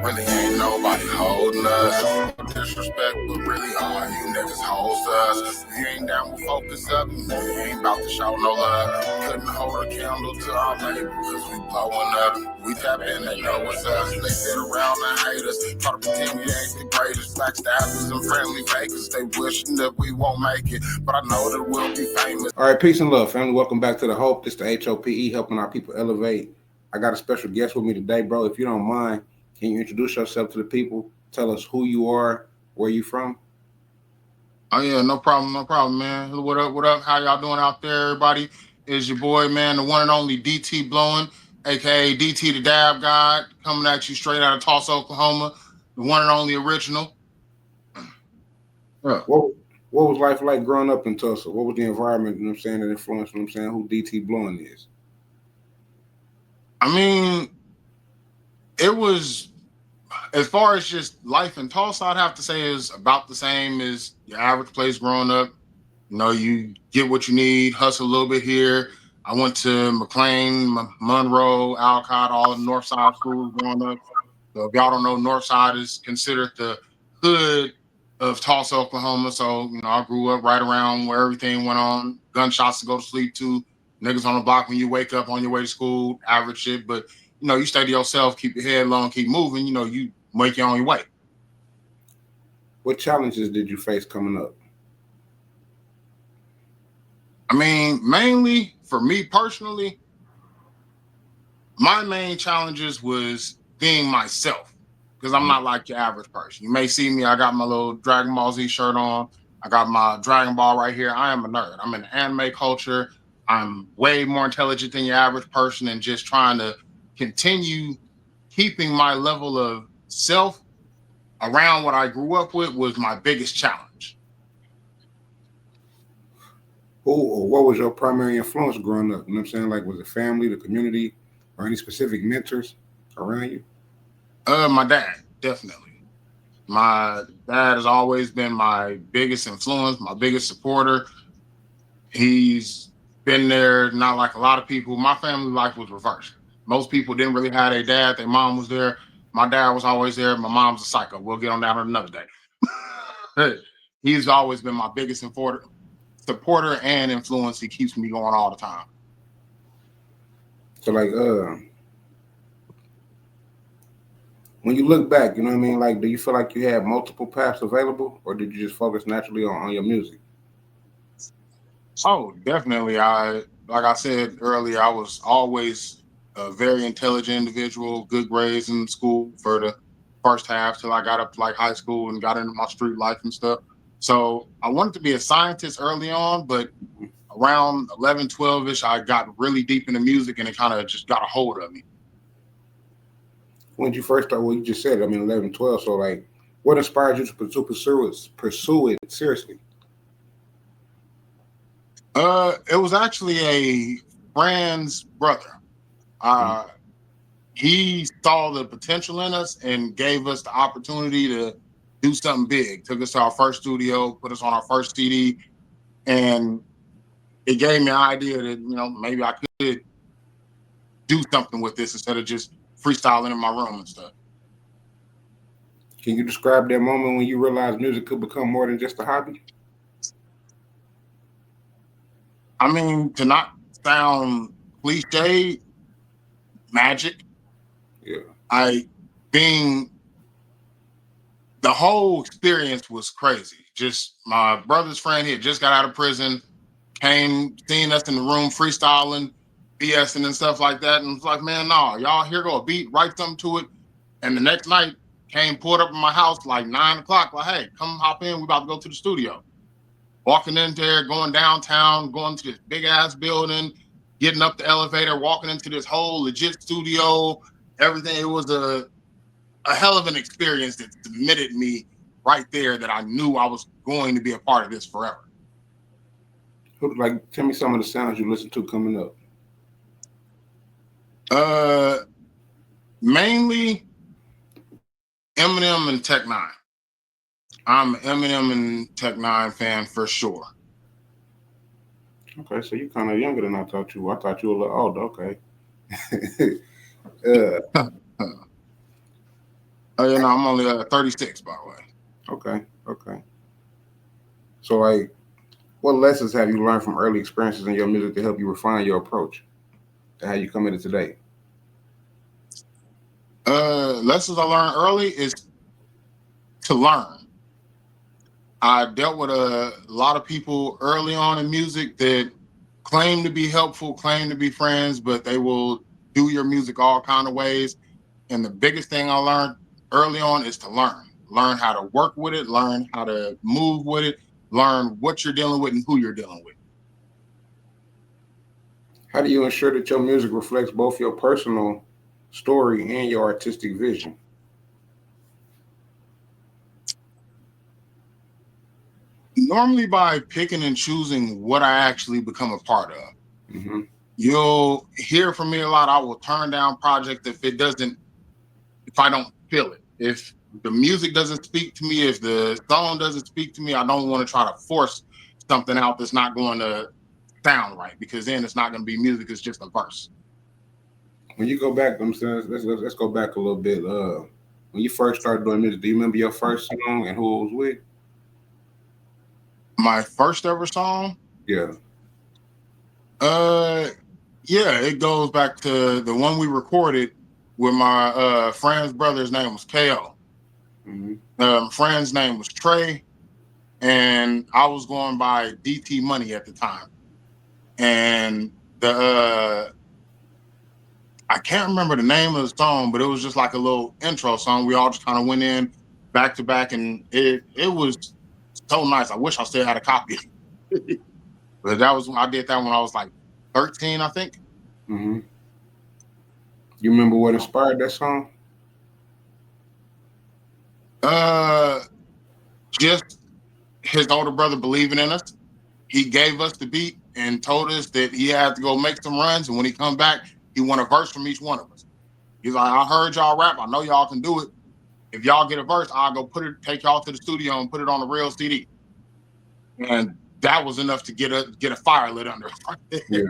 Really ain't nobody holding us. No disrespect, but really all you niggas host us. We ain't down with Focus Up, and we ain't about to show no love. Couldn't hold a candle to our label, cause we blowing up. We tap in, they know it's us. They sit around and hate us. Try to pretend we ain't the greatest. Backstabbers and friendly fakers. They wishing that we won't make it, but I know that we'll be famous. All right, peace and love, family. Welcome back to The Hope. This is the HOPE, helping our people elevate. I got a special guest with me today, bro. If you don't mind, can you introduce yourself to the people? Tell us who you are, where you from. Oh yeah, no problem, man. What up? How y'all doing out there, everybody? It's your boy, man, the one and only DT Blowin, aka DT the Dab God, coming at you straight out of Tulsa, Oklahoma. The one and only original. What was life like growing up in Tulsa? What was the environment, you know what I'm saying, that influenced, you know what I'm saying, who DT Blowin is? I mean, it was, as far as just life in Tulsa, I'd have to say is about the same as your average place growing up. You know, you get what you need, hustle a little bit here. I went to McLean, Monroe, Alcott, all the North Side schools growing up. So if y'all don't know, North Side is considered the hood of Tulsa, Oklahoma. So, you know, I grew up right around where everything went on. Gunshots to go to sleep to, niggas on the block when you wake up on your way to school, average shit. But, you know, you stay to yourself, keep your head low, keep moving, you know, you make it on your way. What challenges did you face coming up? I mean, mainly for me personally, my main challenges was being myself, because I'm not like your average person. You may see me, I got my little Dragon Ball Z shirt on. I got my Dragon Ball right here. I am a nerd. I'm in the anime culture. I'm way more intelligent than your average person, and just trying to continue keeping my level of self around what I grew up with was my biggest challenge. Who or what was your primary influence growing up? You know what I'm saying? Like, was it family, the community, or any specific mentors around you? My dad, definitely. My dad has always been my biggest influence, my biggest supporter. He's been there, not like a lot of people. My family life was reversed. Most people didn't really have their dad. Their mom was there. My dad was always there. My mom's a psycho. We'll get on that on another day. He's always been my biggest supporter and influence. He keeps me going all the time. So, like, when you look back, you know what I mean? Like, do you feel like you had multiple paths available, or did you just focus naturally on your music? Oh, definitely. Like I said earlier, I was always a very intelligent individual, good grades in school for the first half till I got up to like high school and got into my street life and stuff. So I wanted to be a scientist early on, but around 11, 12-ish, I got really deep into music and it kind of just got a hold of me. When did you first start? Well, you just said, 11, 12. So, like, what inspired you to pursue it seriously? It was actually a friend's brother. He saw the potential in us and gave us the opportunity to do something big. Took us to our first studio, put us on our first CD, and it gave me an idea that, you know, maybe I could do something with this instead of just freestyling in my room and stuff. Can you describe that moment when you realized music could become more than just a hobby? I mean, to not sound cliche, magic. Yeah. The whole experience was crazy. Just my brother's friend, he had just got out of prison, came, seeing us in the room freestyling, BSing and stuff like that. And it's like, man, no, y'all, here go a beat, write something to it. And the next night came, pulled up in my house like 9 o'clock, like, hey, come hop in, we about to go to the studio. Walking in there, going downtown, going to this big ass building, getting up the elevator, walking into this whole legit studio, everything. It was a hell of an experience that cemented me right there that I knew I was going to be a part of this forever. Like, tell me some of the sounds you listen to coming up. Mainly Eminem and Tech Nine. I'm an Eminem and Tech Nine fan for sure. Okay, so you're kind of younger than I thought you were. I thought you were a little older. Okay. You know, I'm only 36, by the way. Okay. So, like, what lessons have you learned from early experiences in your music to help you refine your approach to how you come into today? Lessons I learned early is to learn. I dealt with a lot of people early on in music that claim to be helpful, claim to be friends, but they will do your music all kind of ways. And the biggest thing I learned early on is to learn. Learn how to work with it, learn how to move with it, learn what you're dealing with and who you're dealing with. How do you ensure that your music reflects both your personal story and your artistic vision? Normally by picking and choosing what I actually become a part of. Mm-hmm. You'll hear from me a lot. I will turn down projects if I don't feel it. If the music doesn't speak to me, if the song doesn't speak to me, I don't want to try to force something out that's not going to sound right, because then it's not going to be music, it's just a verse. When you go back, I'm saying let's go back a little bit. When you first started doing music, do you remember your first song and who it was with? My first ever song, Yeah. uh yeah, it goes back to the one we recorded with my friend's brother's name was KO. Mm-hmm. Friend's name was Trey, and I was going by DT Money at the time. And the I can't remember the name of the song, but it was just like a little intro song. We all just kind of went in back to back, and it was so nice. I wish I still had a copy. But that was I did that when I was like 13, I think. Mm-hmm. You remember what inspired that song? Uh just his older brother believing in us. He gave us the beat and told us that he had to go make some runs, and when he come back, he want a verse from each one of us. He's like, I heard y'all rap. I know y'all can do it. If y'all get a verse, I'll go take y'all to the studio and put it on a real CD. And that was enough to get a fire lit under it. Yeah.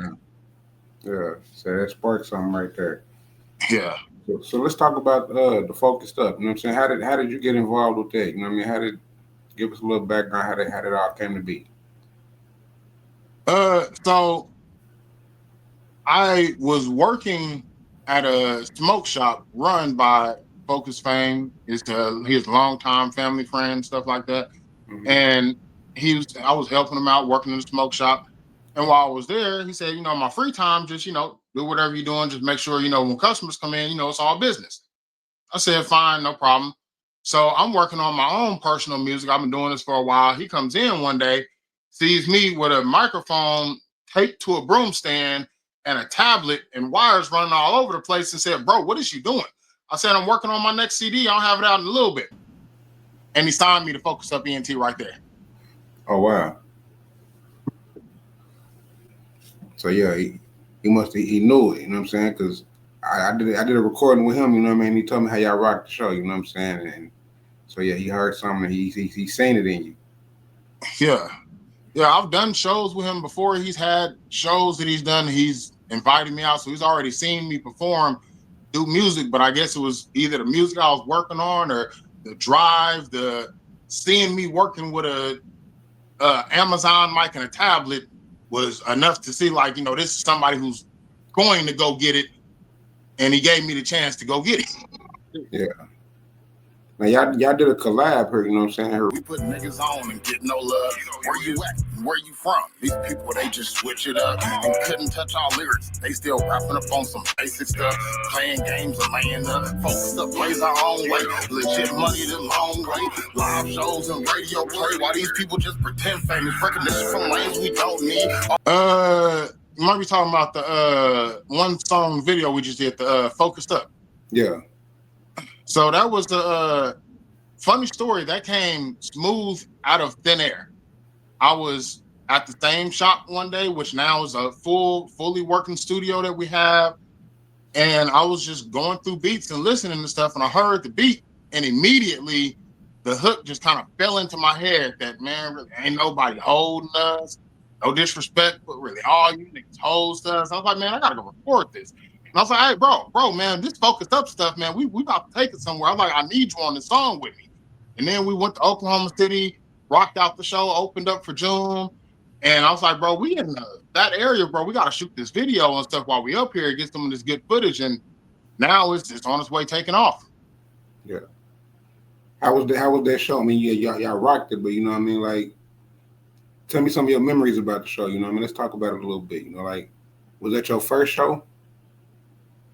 Yeah. So that sparked something right there. Yeah. So let's talk about the Focu stuff. You know what I'm saying? How did you get involved with that? You know what I mean? How did give us a little background how that all came to be? So I was working at a smoke shop run by Focus Fame. Is his longtime family friend, stuff like that. Mm-hmm. And I was helping him out working in the smoke shop. And while I was there, he said, my free time, just, do whatever you're doing. Just make sure, when customers come in, it's all business. I said, fine, no problem. So I'm working on my own personal music. I've been doing this for a while. He comes in one day, sees me with a microphone taped to a broom stand and a tablet and wires running all over the place, and said, bro, what is you doing? I said, I'm working on my next CD. I'll have it out in a little bit. And he signed me to Focus Up Ent right there. Oh wow. So yeah, he knew it, you know what I'm saying? Because I did a recording with him, you know what I mean? He told me how y'all rock the show, you know what I'm saying? And so yeah, he heard something, and he seen it in you. Yeah. Yeah, I've done shows with him before. He's had shows that he's done. He's invited me out. So he's already seen me perform, do music. But I guess it was either the music I was working on or the drive, the seeing me working with a Amazon mic and a tablet was enough to see, like, this is somebody who's going to go get it. And he gave me the chance to go get it. Yeah. Now y'all did a collab here, you know what I'm saying? We put niggas on and get no love. Where you at? Where you from? These people, they just switch it up and couldn't touch our lyrics. They still rapping up on some basic stuff, playing games and laying up. Focus Up plays our own way. Legit money the long way. Live shows and radio play. Why these people just pretend famous? Recognition from lanes we don't need. You might be talking about the one song video we just did, the Focused Up. Yeah. So that was the funny story that came smooth out of thin air. I was at the same shop one day, which now is a fully working studio that we have. And I was just going through beats and listening to stuff, and I heard the beat, and immediately the hook just kind of fell into my head that, man, really ain't nobody holding us. No disrespect, but really all you niggas hold us. I was like, man, I gotta go record this. I was like, hey, bro, man, this Focus Up stuff, man, we about to take it somewhere. I'm like, I need you on this song with me. And then we went to Oklahoma City, rocked out the show, opened up for June. And I was like, bro, we in that area, bro. We got to shoot this video and stuff while we up here, get some of this good footage. And now it's on its way taking off. Yeah. How was that show? I mean, yeah, y'all rocked it, but you know what I mean? Like, tell me some of your memories about the show. You know what I mean? Let's talk about it a little bit. You know, like, was that your first show?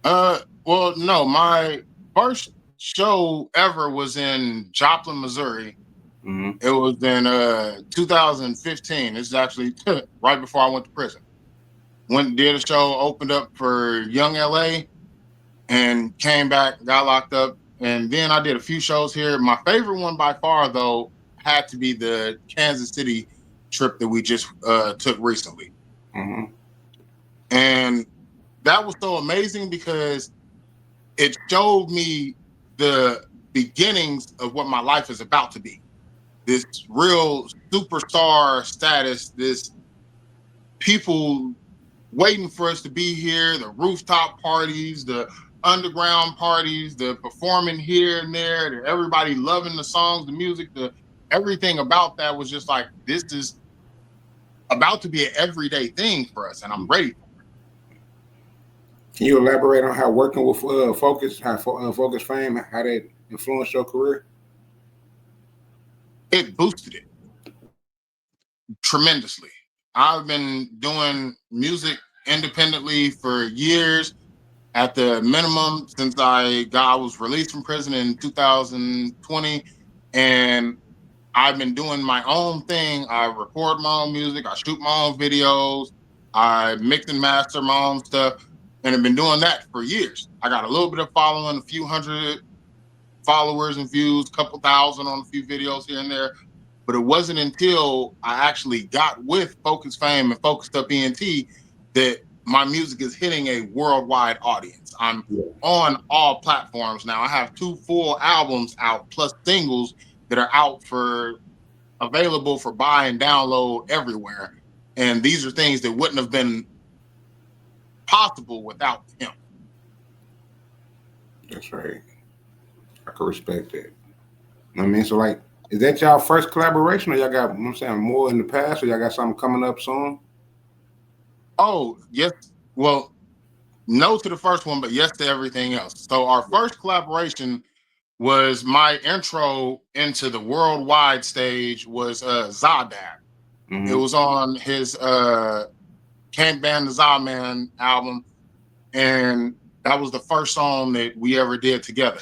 Well, no, my first show ever was in Joplin, Missouri. Mm-hmm. It was in 2015. This is actually right before I went to prison. Did a show, opened up for Young LA, and came back, got locked up. And then I did a few shows here. My favorite one by far, though, had to be the Kansas City trip that we just took recently. Mm-hmm. And that was so amazing because it showed me the beginnings of what my life is about to be. This real superstar status, this people waiting for us to be here, the rooftop parties, the underground parties, the performing here and there, everybody loving the songs, the music, everything about that was just like, this is about to be an everyday thing for us, and I'm ready for it. Can you elaborate on how working with Focus Fame, how that influenced your career? It boosted it tremendously. I've been doing music independently for years, at the minimum, since I was released from prison in 2020, and I've been doing my own thing. I record my own music, I shoot my own videos, I mix and master my own stuff, and I've been doing that for years. I got a little bit of following, a few hundred followers and views, a couple thousand on a few videos here and there. But it wasn't until I actually got with Focus Fame and Focused Up Ent that my music is hitting a worldwide audience. I'm on all platforms now. I have 2 full albums out plus singles that are out available for buy and download everywhere. And these are things that wouldn't have been possible without him. That's right. I can respect that. I mean, so like, is that y'all first collaboration, or y'all got, I'm saying, more in the past, or y'all got something coming up soon? Oh, yes. Well, no to the first one, but yes to everything else. So our first collaboration was my intro into the worldwide stage was Zadab. Mm-hmm. It was on his Can't Ban the Zah album, and that was the first song that we ever did together.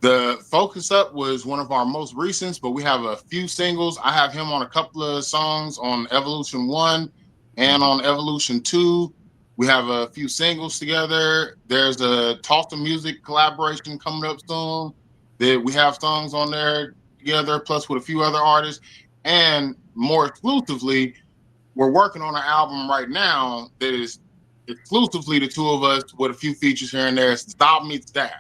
The Focus Up was one of our most recent, but we have a few singles. I have him on a couple of songs on Evolution 1 and on Evolution 2. We have a few singles together. There's a Tulsa music collaboration coming up soon that we have songs on there together, plus with a few other artists. And more exclusively, we're working on an album right now that is exclusively the two of us with a few features here and there. It's Stop Meets Dab.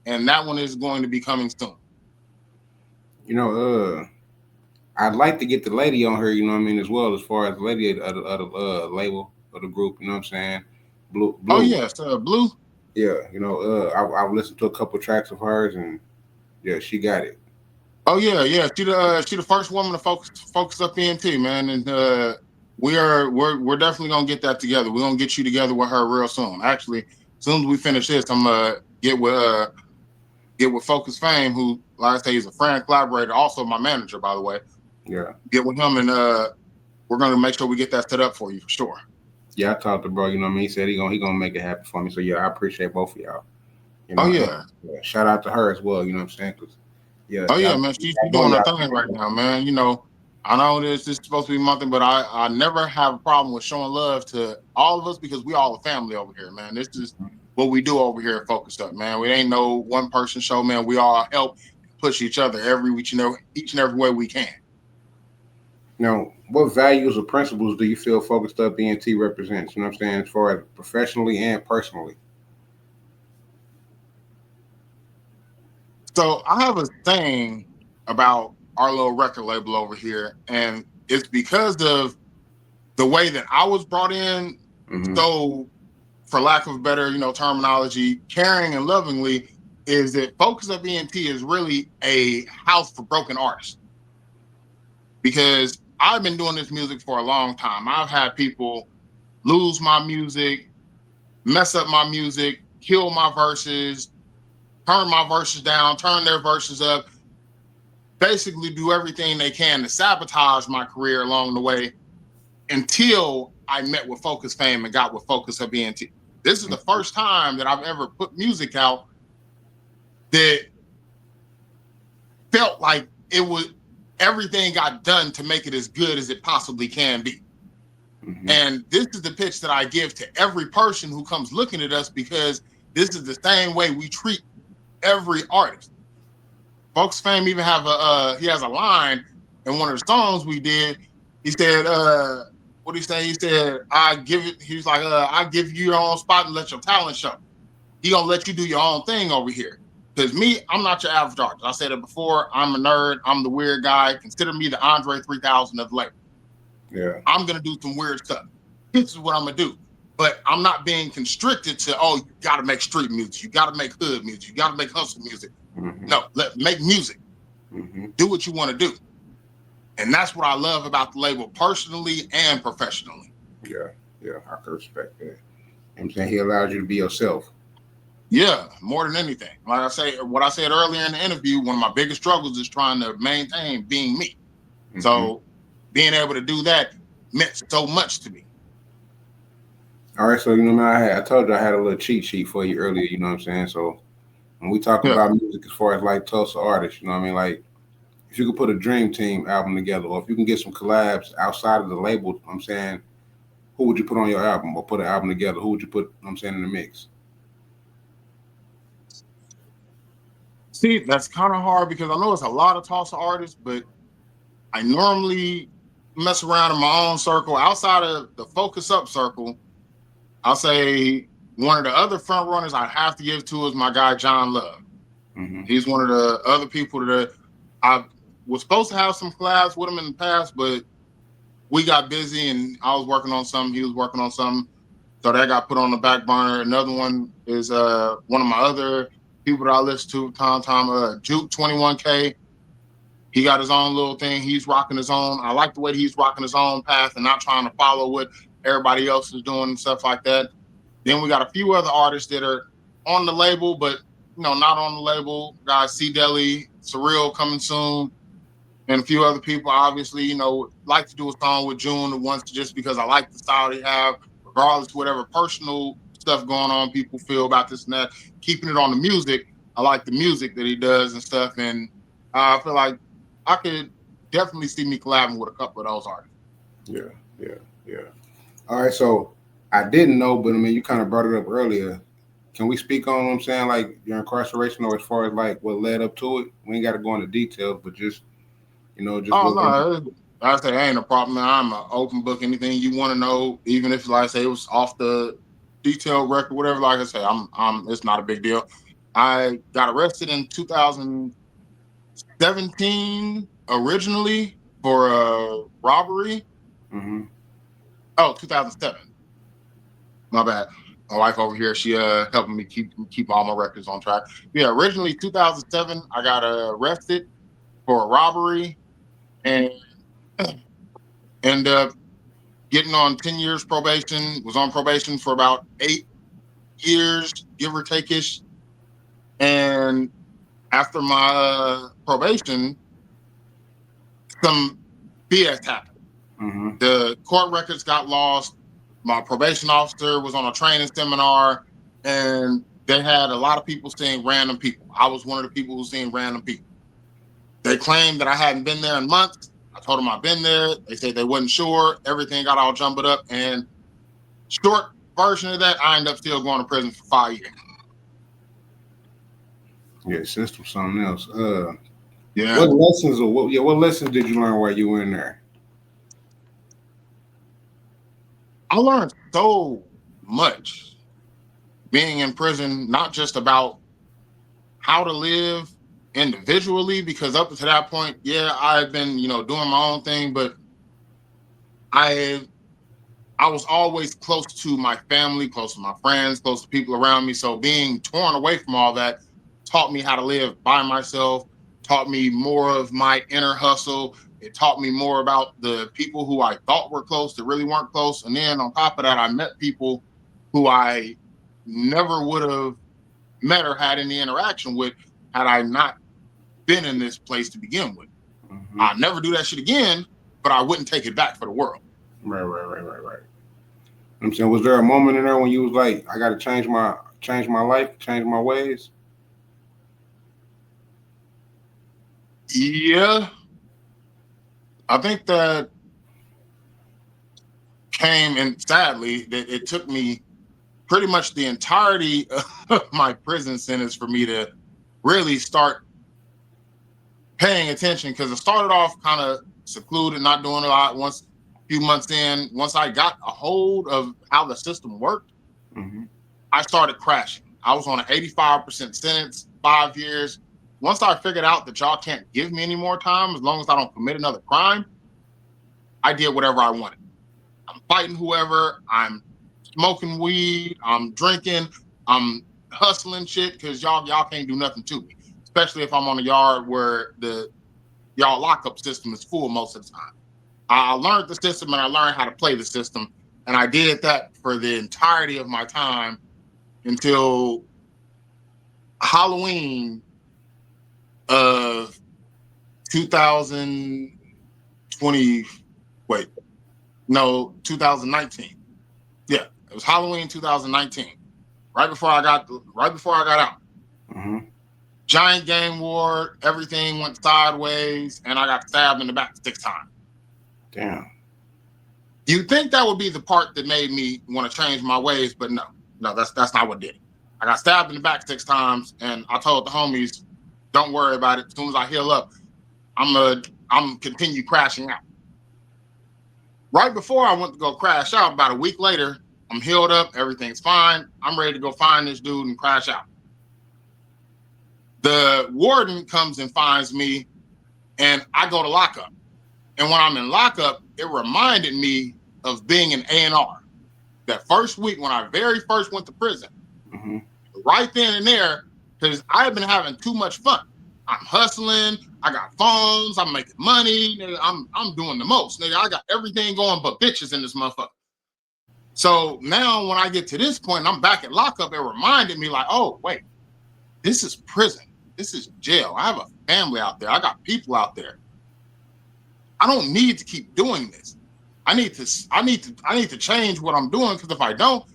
And that one is going to be coming soon. You know, I'd like to get the lady on her, you know what I mean, as well, as far as the lady of the label of the group, you know what I'm saying? Blue. Oh, yes, Blue. Yeah, you know, I've listened to a couple tracks of hers, and yeah, she got it. Oh, yeah. She the first woman to focus Up Ent, man. And we're definitely gonna get that together. We're gonna get you together with her real soon. Actually, as soon as we finish this, I'm gonna get with Focus Fame, who, like I say, is a friend, collaborator, also my manager, by the way. Yeah. Get with him, and we're gonna make sure we get that set up for you for sure. Yeah, I talked to bro. You know what I mean. He said he gonna make it happen for me. So yeah, I appreciate both of y'all. You know, yeah. Shout out to her as well. You know what I'm saying? Yeah. Oh yeah, man. She's doing her thing right now, man. You know, I know this is supposed to be monthly, but I never have a problem with showing love to all of us because we all a family over here, man. This is what we do over here at Focused Up, man. We ain't no one person show, man. We all help push each other each and every way we can. Now, what values or principles do you feel Focused Up Ent represents? You know what I'm saying, as far as professionally and personally? So I have a thing about our little record label over here, and it's because of the way that I was brought in so for lack of a better, terminology, caring and lovingly, is that Focu Up Ent is really a house for broken artists. Because I've been doing this music for a long time. I've had people lose my music, mess up my music, kill my verses, turn my verses down, turn their verses up, basically do everything they can to sabotage my career along the way until I met with Focus Fame and got with Focu Up Ent. This is the first time that I've ever put music out that felt like it was everything got done to make it as good as it possibly can be. Mm-hmm. And this is the pitch that I give to every person who comes looking at us, because this is the same way we treat every artist. Focus Fame even have he has a line in one of the songs we did. He said, what did he say? He said, he was like, I give you your own spot and let your talent show. He gonna let you do your own thing over here. Because me, I'm not your average artist. I said it before, I'm a nerd, I'm the weird guy. Consider me the Andre 3000 of the label. Yeah. I'm gonna do some weird stuff. This is what I'm gonna do. But I'm not being constricted to, you gotta make street music, you gotta make hood music, you gotta make hustle music. Mm-hmm. No, make music. Mm-hmm. Do what you want to do. And that's what I love about the label, personally and professionally. Yeah, I can respect that. I'm saying he allows you to be yourself. Yeah, more than anything. Like I say, what I said earlier in the interview, one of my biggest struggles is trying to maintain being me. Mm-hmm. So being able to do that meant so much to me. All right, so I told you I had a little cheat sheet for you earlier, you know what I'm saying? So when we talk about music as far as like Tulsa artists, like if you could put a dream team album together, or if you can get some collabs outside of the label, I'm saying, who would you put on your album or put an album together? Who would you put, in the mix? See, that's kind of hard because I know it's a lot of Tulsa artists, but I normally mess around in my own circle. Outside of the Focu Up circle, I'll say one of the other front runners I have to give to is my guy, John Love. Mm-hmm. He's one of the other people that I was supposed to have some collabs with him in the past, but we got busy and I was working on something, he was working on something. So that got put on the back burner. Another one is one of my other people that I listen to time, Juke 21K. He got his own little thing. He's rocking his own. I like the way he's rocking his own path and not trying to follow what everybody else is doing and stuff like that. Then we got a few other artists that are on the label, but not on the label. Guys, C Deli, Surreal coming soon, and a few other people. Obviously, like to do a song with June once, just because I like the style they have, regardless of whatever personal stuff going on people feel about this and that. Keeping it on the music, I like the music that he does and stuff, and I feel like I could definitely see me collabing with a couple of those artists. Yeah. All right, so I didn't know, but you kind of brought it up earlier. Can we speak on what I'm saying, like your incarceration, or as far as like what led up to it? We ain't got to go into details, but just, just. Oh, no, I say ain't a problem, man. I'm an open book. Anything you want to know, even if, like I say, it was off the detailed record, whatever. Like I say, it's not a big deal. I got arrested in 2017 originally for a robbery. Mm-hmm. Oh, 2007. My bad. My wife over here, she helping me keep all my records on track. Yeah, originally 2007, I got arrested for a robbery and ended up getting on 10 years probation. Was on probation for about 8 years, give or take-ish. And after my probation, some BS happened. Mm-hmm. The court records got lost. My probation officer was on a training seminar, and they had a lot of people seeing random people. I was one of the people who seen random people. They claimed that I hadn't been there in months. I told them I've been there. They said they wasn't sure. Everything got all jumbled up. And short version of that, I ended up still going to prison for 5 years. Yeah, system's something else. Yeah. What lessons did you learn while you were in there? I learned so much being in prison, not just about how to live individually, because up to that point, I've been, doing my own thing, but I I was always close to my family, close to my friends, close to people around me. So being torn away from all that taught me how to live by myself, taught me more of my inner hustle. It taught me more about the people who I thought were close that really weren't close. And then on top of that, I met people who I never would have met or had any interaction with had I not been in this place to begin with. Mm-hmm. I'll never do that shit again, but I wouldn't take it back for the world. Right. I'm saying, was there a moment in there when you was like, I got to change my life, change my ways? Yeah, I think that came, and sadly, that it took me pretty much the entirety of my prison sentence for me to really start paying attention, because it started off kind of secluded, not doing a lot. Once a few months in, once I got a hold of how the system worked, Mm-hmm. I started crashing. I was on an 85% sentence, 5 years. Once I figured out that y'all can't give me any more time as long as I don't commit another crime, I did whatever I wanted. I'm fighting whoever, I'm smoking weed, I'm drinking, I'm hustling shit, because y'all can't do nothing to me. Especially if I'm on a yard where the y'all lockup system is full most of the time. I learned the system and I learned how to play the system. And I did that for the entirety of my time until Halloween of 2020. Wait, no, 2019. Yeah, it was Halloween 2019. Right before I got out. Mm-hmm. Giant gang war, everything went sideways, and I got stabbed in the back 6 times. Damn. You'd think that would be the part that made me want to change my ways, but no, that's not what did it. I got stabbed in the back 6 times, and I told the homies, "Don't worry about it. As soon as I heal up, I'm continue crashing out." Right before I went to go crash out, about a week later, I'm healed up, everything's fine. I'm ready to go find this dude and crash out. The warden comes and finds me, and I go to lockup. And when I'm in lockup, it reminded me of being in A&R. That first week when I very first went to prison, Mm-hmm. right then and there, because I've been having too much fun. I'm hustling, I got phones, I'm making money, nigga, I'm doing the most. Nigga, I got everything going but bitches in this motherfucker. So now when I get to this point and I'm back at lockup, it reminded me like, oh, wait, this is prison. This is jail. I have a family out there. I got people out there. I don't need to keep doing this. I need to change what I'm doing, because if I don't,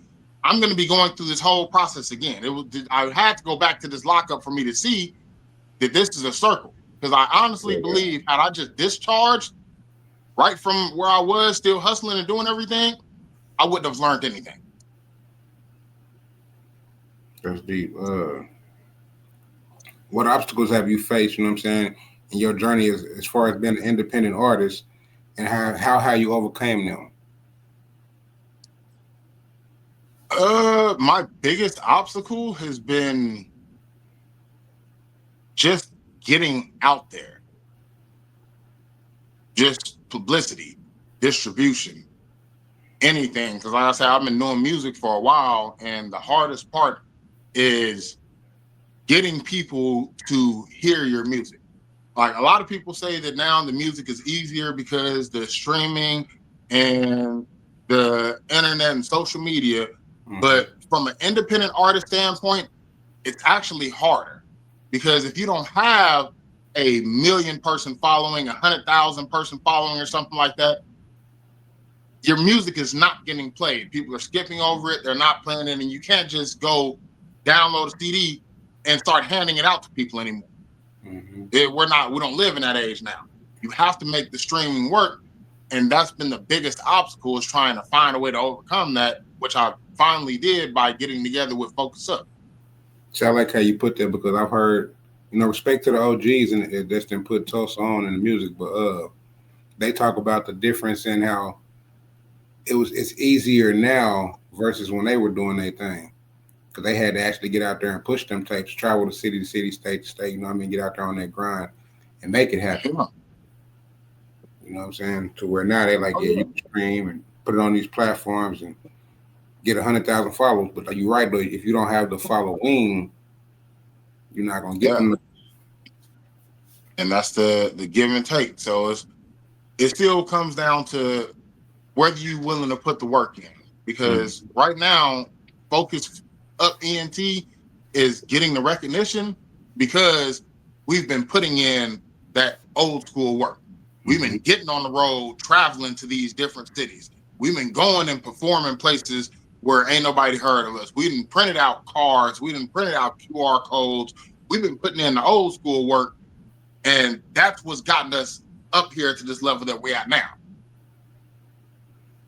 I'm going to be going through this whole process again. I had to go back to this lockup for me to see that this is a circle. Because I honestly believe had I just discharged right from where I was, still hustling and doing everything, I wouldn't have learned anything. That's deep. What obstacles have you faced, you know what I'm saying, in your journey as far as being an independent artist, and how you overcame them? My biggest obstacle has been just getting out there. Just publicity, distribution, anything. Because like I said, I've been doing music for a while, and the hardest part is getting people to hear your music. Like, a lot of people say that now the music is easier because the streaming and the internet and social media. Mm-hmm. But from an independent artist standpoint, it's actually harder, because if you don't have a 1 million person following, 100,000 person following, or something like that, your music is not getting played. People are skipping over it. They're not playing it. And you can't just go download a CD and start handing it out to people anymore. Mm-hmm. We don't live in that age now. You have to make the streaming work. And that's been the biggest obstacle, is trying to find a way to overcome that, which I finally did by getting together with Focu Up. So I like how you put that, because I've heard, respect to the OGs and that's been put Tulsa on in the music, but they talk about the difference in how it's easier now versus when they were doing their thing, because they had to actually get out there and push them tapes, travel to city, state to state, get out there on that grind and make it happen. Yeah. You know what I'm saying? To where now they're like, you can stream and put it on these platforms and get 100,000 followers. But you're right, though. If you don't have the following, you're not gonna get them. And that's the give and take. So it still comes down to whether you're willing to put the work in. Because right now, Focus Up Ent is getting the recognition because we've been putting in that old school work. We've been getting on the road, traveling to these different cities. We've been going and performing places where ain't nobody heard of us. We didn't printed out cards. We didn't printed out QR codes. We've been putting in the old school work, and that's what's gotten us up here to this level that we're at now.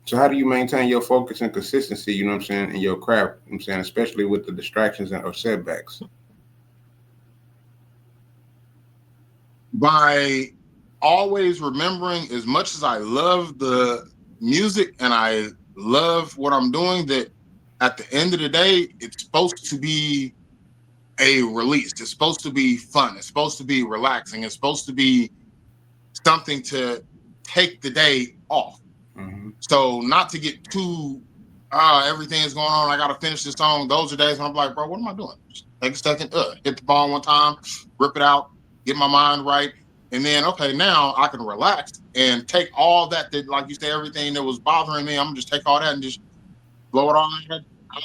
So how do you maintain your focus and consistency, you know what I'm saying, in your craft, you know what I'm saying, especially with the distractions or setbacks? By always remembering, as much as I love the music and I love what I'm doing, that at the end of the day, it's supposed to be a release. It's supposed to be fun. It's supposed to be relaxing. It's supposed to be something to take the day off. So not to get too, everything's going on, I got to finish this song. Those are days when I'm like, bro, what am I doing? Just take a second, hit the ball one time, rip it out, get my mind right. And then, okay, now I can relax and take all that, like you say, everything that was bothering me, I'm going to just take all that and just blow it all out of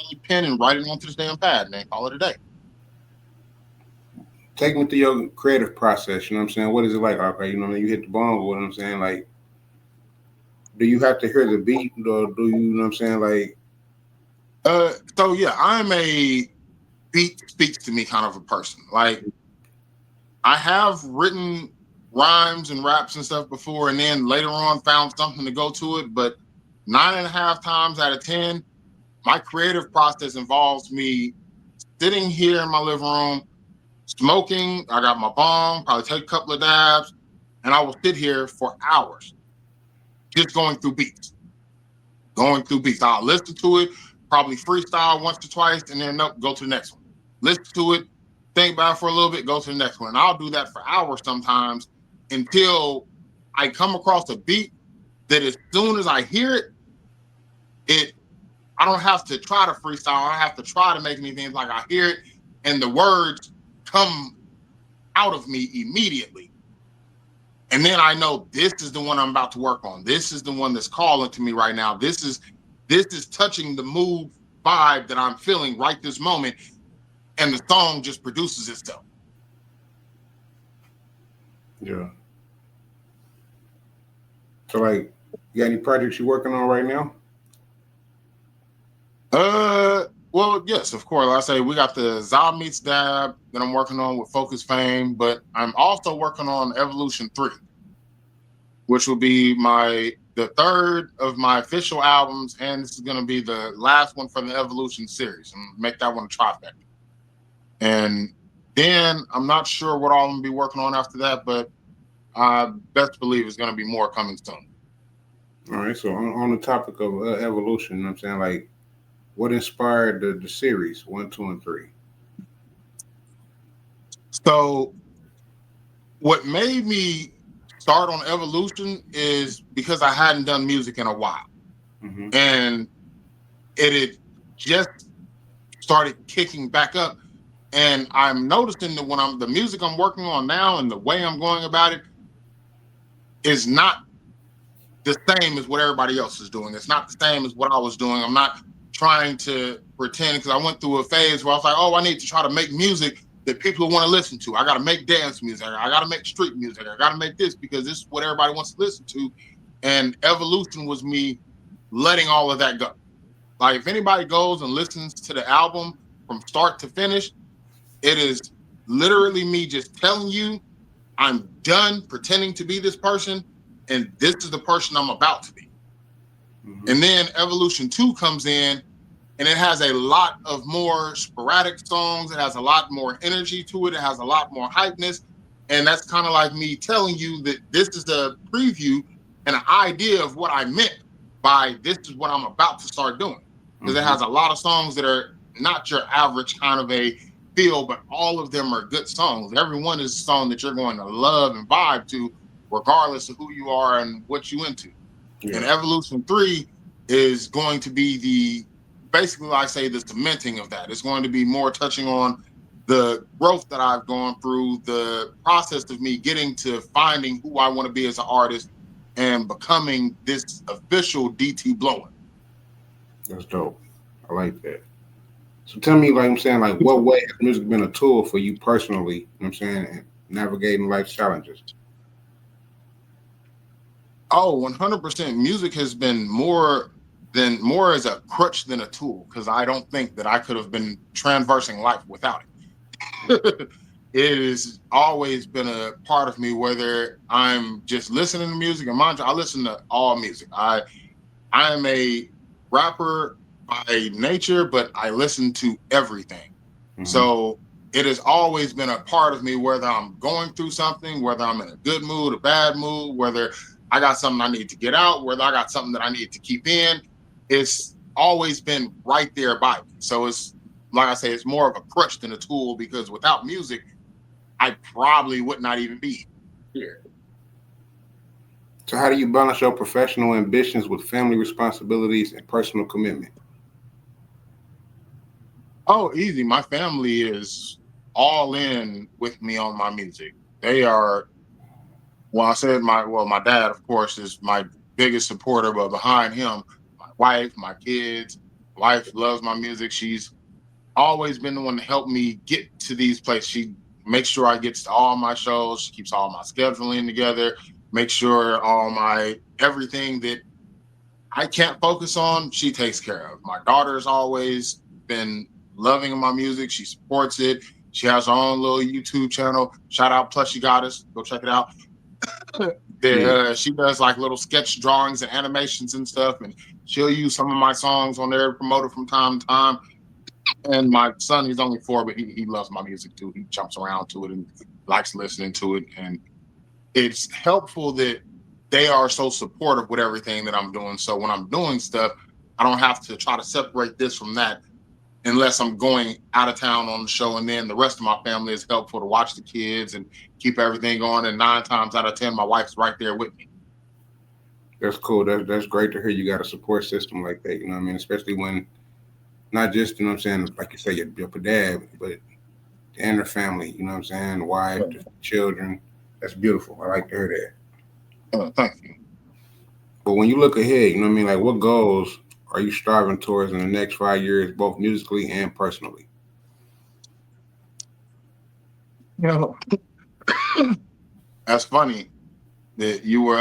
the pen and write it onto this damn pad and then call it a day. Take me through your creative process, you know what I'm saying? What is it like? Okay, you know what I mean? You hit the ball, what I'm saying? Like, do you have to hear the beat, or do you know what I'm saying? Like, so yeah, I'm a beat speaks to me kind of a person. Like, I have written rhymes and raps and stuff before, and then later on found something to go to it. But 9.5 times out of 10, my creative process involves me sitting here in my living room, smoking. I got my bong, probably take a couple of dabs, and I will sit here for hours just going through beats. I'll listen to it, probably freestyle once or twice, and then nope, go to the next one. Listen to it, think about it for a little bit, go to the next one. And I'll do that for hours sometimes until I come across a beat that as soon as I hear it, I don't have to try to freestyle. I don't have to try to make anything. Like, I hear it and the words come out of me immediately. And then I know this is the one I'm about to work on. This is the one that's calling to me right now. This is touching the mood vibe that I'm feeling right this moment. And the song just produces itself. Yeah. So, like, you got any projects you're working on right now? Well, yes, of course. Like I say, we got the Zob Meets Dab that I'm working on with Focus Fame, but I'm also working on Evolution 3, which will be the third of my official albums, and this is going to be the last one for the Evolution series, and make that one a trifecta. And then I'm not sure what all I'm going to be working on after that, but I best believe it's going to be more coming soon. All right, so on the topic of evolution, you know what I'm saying, like, what inspired the series 1, 2, and 3? So what made me start on Evolution is because I hadn't done music in a while. And it had just started kicking back up. And I'm noticing that when the music I'm working on now and the way I'm going about it is not the same as what everybody else is doing. It's not the same as what I was doing. I'm not trying to pretend, because I went through a phase where I was like, oh, I need to try to make music that people want to listen to. I got to make dance music. I got to make street music. I got to make this because this is what everybody wants to listen to. And Evolution was me letting all of that go. Like, if anybody goes and listens to the album from start to finish, it is literally me just telling you, I'm done pretending to be this person, and this is the person I'm about to be. And then Evolution 2 comes in, and it has a lot of more sporadic songs. It has a lot more energy to it. It has a lot more hypeness. And that's kind of like me telling you that this is a preview and an idea of what I meant by this is what I'm about to start doing. Because it has a lot of songs that are not your average kind of a feel, but all of them are good songs. Every one is a song that you're going to love and vibe to, regardless of who you are and what you into. And Evolution 3 is going to be basically, like I say, the cementing of that. It's going to be more touching on the growth that I've gone through, the process of me getting to finding who I want to be as an artist and becoming this official DT Blowin. That's dope. I like that. So tell me, like I'm saying, like what way has music been a tool for you personally, you know what I'm saying, and navigating life's challenges? Oh, 100%. Music has been more as a crutch than a tool, because I don't think that I could have been traversing life without it. It has always been a part of me, whether I'm just listening to music, and mind you, I listen to all music. I am a rapper by nature, but I listen to everything. So it has always been a part of me, whether I'm going through something, whether I'm in a good mood, a bad mood, whether I got something I need to get out, whether I got something that I need to keep in. It's always been right there by me. So it's, like I say, it's more of a crutch than a tool, because without music, I probably would not even be here. So how do you balance your professional ambitions with family responsibilities and personal commitment? Oh, easy. My family is all in with me on my music. They are, well, I said my dad, of course, is my biggest supporter, but behind him, my wife, my kids. Wife loves my music. She's always been the one to help me get to these places. She makes sure I get to all my shows. She keeps all my scheduling together, makes sure all my everything that I can't focus on, she takes care of. My daughter's always been loving my music. She supports it. She has her own little YouTube channel. Shout out Plus She Got Us. Go check it out. She does like little sketch drawings and animations and stuff, and she'll use some of my songs on there to promote it from time to time. And my son, he's only 4, but he loves my music too. He jumps around to it and likes listening to it. And it's helpful that they are so supportive with everything that I'm doing. So when I'm doing stuff, I don't have to try to separate this from that, unless I'm going out of town on the show. And then the rest of my family is helpful to watch the kids and keep everything going. And 9 times out of 10, my wife's right there with me. That's cool. That's great to hear you got a support system like that, you know what I mean? Especially when not just, you know what I'm saying, like you say, your dad, but and her family, you know what I'm saying, the wife, the children. That's beautiful. I like to hear that. Thank you. But when you look ahead, you know what I mean, like what goals are you striving towards in the next 5 years, both musically and personally? You know, that's funny that you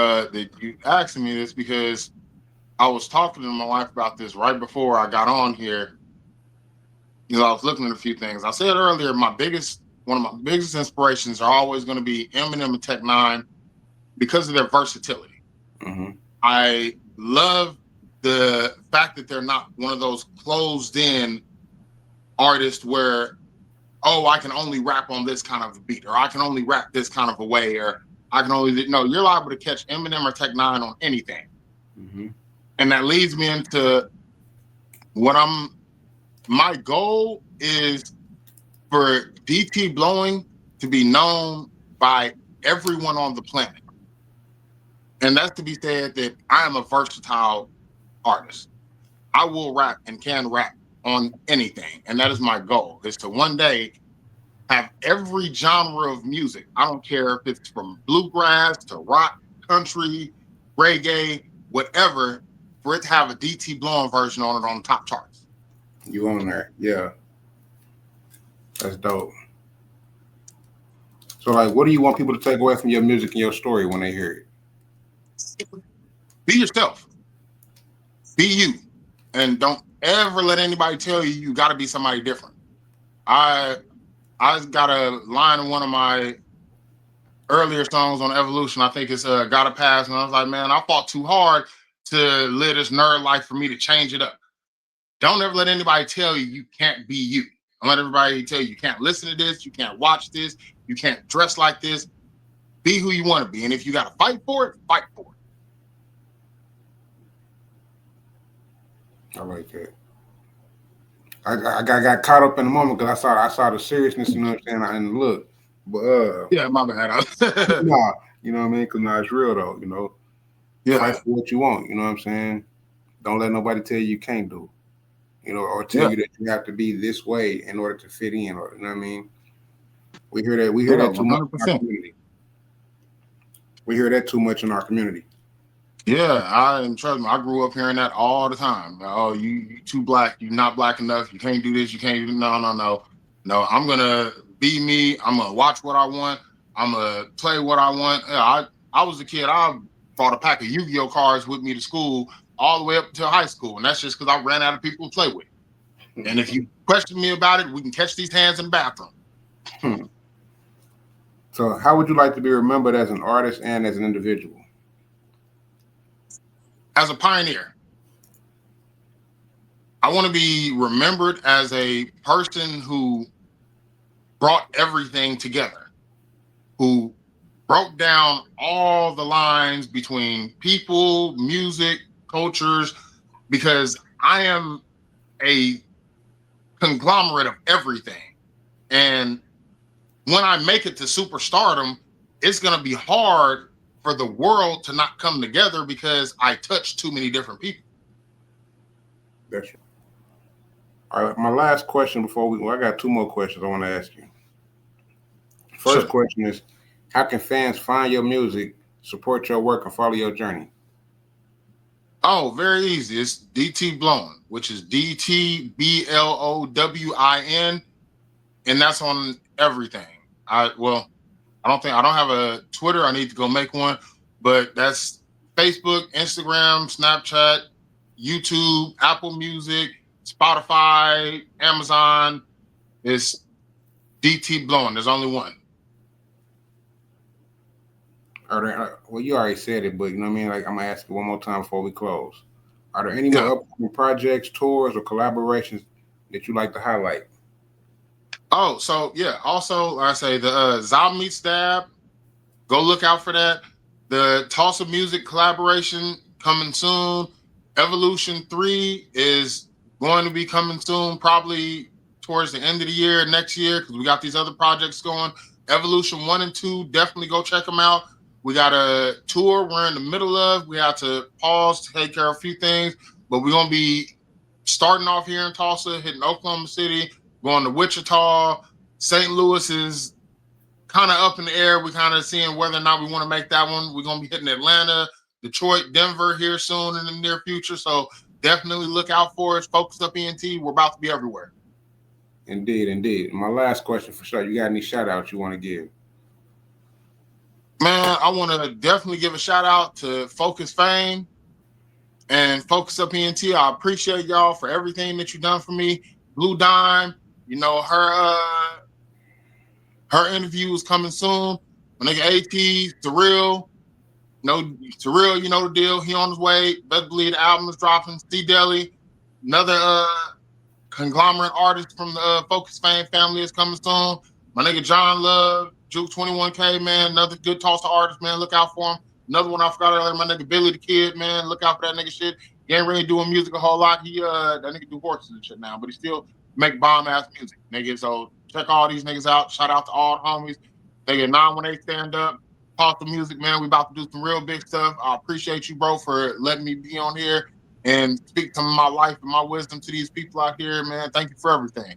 asked me this, because I was talking to my wife about this right before I got on here. You know, I was looking at a few things. I said earlier, one of my biggest inspirations are always going to be Eminem and Tech Nine, because of their versatility. I love the fact that they're not one of those closed in artists where, oh, I can only rap on this kind of a beat, or I can only rap this kind of a way, or I can only, no, you're liable to catch Eminem or Tech Nine on anything. And that leads me into my goal is for DT Blowin to be known by everyone on the planet. And that's to be said that I am a versatile artist. I will rap and can rap on anything. And that is my goal, is to one day have every genre of music. I don't care if it's from bluegrass to rock, country, reggae, whatever, for it to have a DT Blowin version on it on the top charts. You on there. Yeah. That's dope. So, like, what do you want people to take away from your music and your story when they hear it? Be yourself. Be you. And don't ever let anybody tell you you got to be somebody different. I got a line in one of my earlier songs on Evolution. I think it's Gotta Pass. And I was like, man, I fought too hard to live this nerd life for me to change it up. Don't ever let anybody tell you you can't be you. Don't let everybody tell you can't listen to this, you can't watch this, you can't dress like this. Be who you want to be. And if you got to fight for it, fight for it. I like that. I got caught up in the moment because I saw the seriousness, you know what I'm saying, and look. But yeah, my bad. nah, you know what I mean? Because it's real though, you know. Yeah. Fight for what you want, you know what I'm saying? Don't let nobody tell you can't do. Or tell you that you have to be this way in order to fit in. Or you know what I mean? We hear that. We hear that too much in our 100%. community. We hear that too much in our community. Yeah, trust me, I grew up hearing that all the time. Oh, you too black, you not black enough, you can't do this, you can't do no. No, I'm gonna be me, I'm gonna watch what I want, I'm gonna play what I want. Yeah, I was a kid, I brought a pack of Yu-Gi-Oh cards with me to school all the way up to high school, and that's just because I ran out of people to play with. And if you question me about it, we can catch these hands in the bathroom. So how would you like to be remembered as an artist and as an individual? As a pioneer. I want to be remembered as a person who brought everything together, who broke down all the lines between people, music, cultures, because I am a conglomerate of everything. And when I make it to superstardom, it's going to be hard for the world to not come together because I touch too many different people. That's right. All right, my last question I got two more questions I want to ask you. First question is, how can fans find your music, support your work, and follow your journey? Oh, very easy. It's DT Blowin, which is DT Blowin, and that's on everything. I don't have a Twitter. I need to go make one, but that's Facebook, Instagram, Snapchat, YouTube, Apple Music, Spotify, Amazon. It's DT Blowin. There's only one. Well, you already said it, but you know what I mean? Like, I'm going to ask you one more time before we close. Are there any more upcoming projects, tours, or collaborations that you like to highlight? Oh, so yeah. Also, like I say, the Zob Meets Stab. Go look out for that. The Tulsa music collaboration coming soon. Evolution 3 is going to be coming soon, probably towards the end of the year, next year, because we got these other projects going. Evolution 1 and 2, definitely go check them out. We got a tour we're in the middle of. We have to pause to take care of a few things, but we're going to be starting off here in Tulsa, hitting Oklahoma City, going to Wichita. St. Louis is kind of up in the air. We're kind of seeing whether or not we want to make that one. We're going to be hitting Atlanta, Detroit, Denver here soon in the near future. So definitely look out for us. Focu Up Ent. We're about to be everywhere. Indeed. My last question for sure. You got any shout outs you want to give? Man, I want to definitely give a shout out to Focus Fame and Focu Up Ent. I appreciate y'all for everything that you've done for me. Blue Dime, her interview is coming soon. My nigga AT, Surreal, Surreal, you know the deal. He on his way. Best believe the album is dropping. C Deli, another conglomerate artist from the Focus Fame family is coming soon. My nigga John Love, Juke 21K, man, another good Tulsa artist, man. Look out for him. Another one I forgot earlier, my nigga Billy the Kid, man. Look out for that nigga shit. He ain't really doing music a whole lot. That nigga do horses and shit now, but he still make bomb ass music, nigga. So check all these niggas out. Shout out to all the homies. Nigga 918 stand up. Talk the music, man. We about to do some real big stuff. I appreciate you, bro, for letting me be on here and speak some of my life and my wisdom to these people out here, man. Thank you for everything.